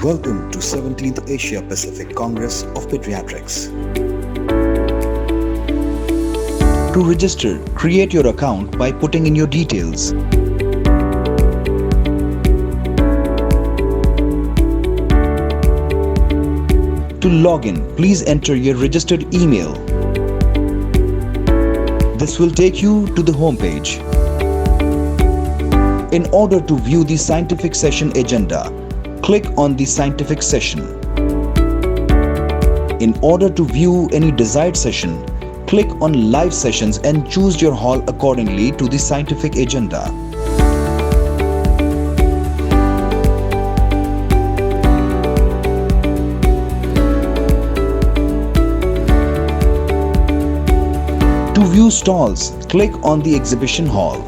Welcome to 17th Asia Pacific Congress of Pediatrics. To register, create your account by putting in your details. To log in, please enter your registered email. This will take you to the home page. In order to view the scientific session agenda, click on the scientific session. In order to view any desired session, click on live sessions and choose your hall accordingly to the scientific agenda. To view stalls, click on the exhibition hall.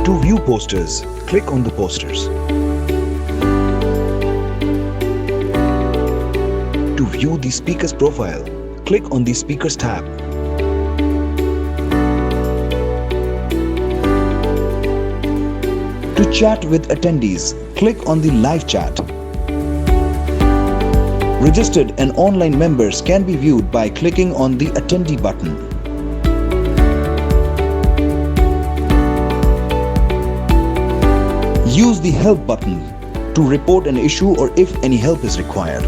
To view posters, click on the posters. To view the speaker's profile, click on the speakers tab. To chat with attendees, click on the live chat. Registered and online members can be viewed by clicking on the attendee button. Use the help button to report an issue or if any help is required.